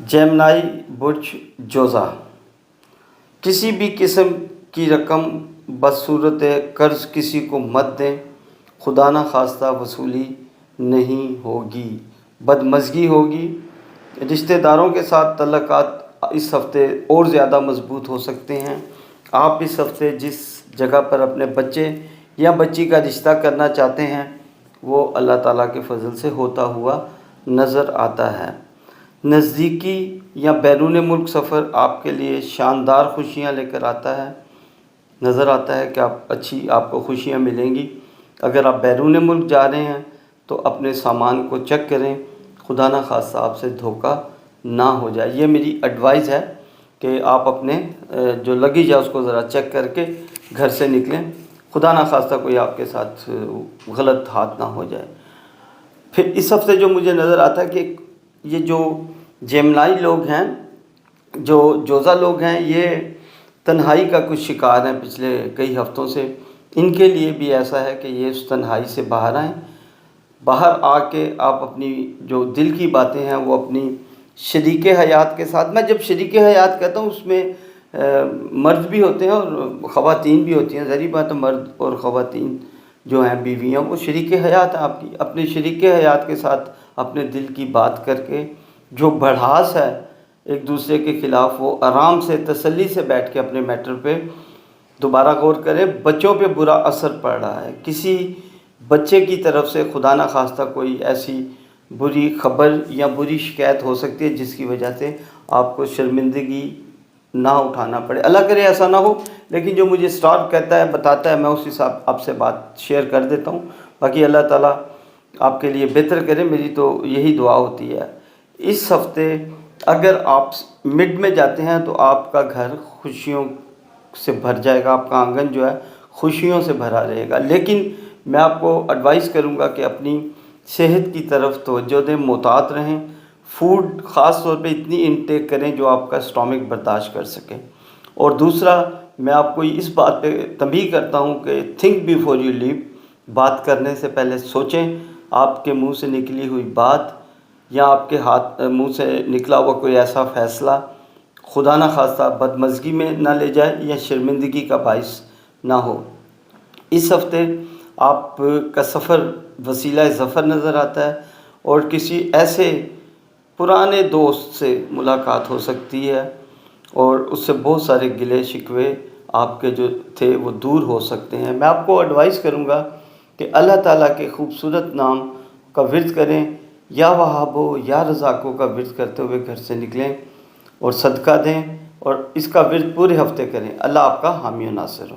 Gemini बुर्ज जोज़ा। किसी भी किस्म की रकम बसूरत कर्ज किसी को मत दें, खुदा न खास्ता वसूली नहीं होगी, बदमज़गी होगी। रिश्तेदारों के साथ तल्लुकात इस हफ़्ते और ज़्यादा मज़बूत हो सकते हैं। आप इस हफ़्ते जिस जगह पर अपने बच्चे या बच्ची का रिश्ता करना चाहते हैं वो अल्लाह ताला के फ़ज़ल से होता हुआ नज़र आता है। नज़दीकी या बैरून मुल्क सफ़र आपके लिए शानदार खुशियाँ लेकर आता है। नज़र आता है कि आपको खुशियाँ मिलेंगी। अगर आप बैरून मुल्क जा रहे हैं तो अपने सामान को चेक करें, खुदा न खास्ता आपसे धोखा ना हो जाए। ये मेरी एडवाइस है कि आप अपने जो लगेज है उसको ज़रा चेक करके घर से निकलें, खुदा न खास्ता कोई आपके साथ गलत हाथ ना हो जाए। फिर इस हफ़्ते जो मुझे नज़र आता है कि ये जो जेमिनी लोग हैं, जो जोज़ा लोग हैं, ये तन्हाई का कुछ शिकार हैं पिछले कई हफ़्तों से। इनके लिए भी ऐसा है कि ये उस तन्हाई से बाहर आएँ। बाहर आके आप अपनी जो दिल की बातें हैं वो अपनी शरीके हयात के साथ, मैं जब शरीके हयात कहता हूँ उसमें मर्द भी होते हैं और ख़वातीन भी होती हैं। ज़ाहिर बात है मर्द और ख़वातीन जो हैं बीवियाँ वो शरीके हयात हैं आपकी। अपने शरीके हयात के साथ अपने दिल की बात करके जो भड़ास है एक दूसरे के ख़िलाफ़ वो आराम से तसल्ली से बैठ के अपने मैटर पे दोबारा गौर करें। बच्चों पे बुरा असर पड़ रहा है, किसी बच्चे की तरफ से खुदा न खास्ता कोई ऐसी बुरी ख़बर या बुरी शिकायत हो सकती है जिसकी वजह से आपको शर्मिंदगी ना उठाना पड़े। अल्लाह करे ऐसा ना हो, लेकिन जो मुझे स्टार कहता है बताता है मैं उस हिसाब आपसे बात शेयर कर देता हूँ। बाकी अल्लाह ताला आपके लिए बेहतर करे, मेरी तो यही दुआ होती है। इस हफ़्ते अगर आप मिड में जाते हैं तो आपका घर खुशियों से भर जाएगा, आपका आंगन जो है खुशियों से भरा रहेगा। लेकिन मैं आपको एडवाइस करूँगा कि अपनी सेहत की तरफ तवज्जो दें, मोहतात रहें, फूड ख़ास तौर पे इतनी इनटेक करें जो आपका स्टमक बर्दाश्त कर सके। और दूसरा मैं आपको इस बात पे तंबीह करता हूँ कि थिंक बिफोर यू लीव, बात करने से पहले सोचें। आपके मुंह से निकली हुई बात या आपके मुंह से निकला हुआ कोई ऐसा फ़ैसला खुदा न खास्ता बदमज़गी में ना ले जाए या शर्मिंदगी का बाइस ना हो। इस हफ़्ते आपका सफ़र वसीला ज़फ़र नज़र आता है और किसी ऐसे पुराने दोस्त से मुलाकात हो सकती है और उससे बहुत सारे गिले शिकवे आपके जो थे वो दूर हो सकते हैं। मैं आपको एडवाइस करूँगा कि अल्लाह ताला के खूबसूरत नाम का विर्द करें, या वहाबो या रज़ाको का विर्द करते हुए घर से निकलें और सदका दें और इसका विर्द पूरे हफ़्ते करें। अल्लाह आपका हामी और नासिर हो।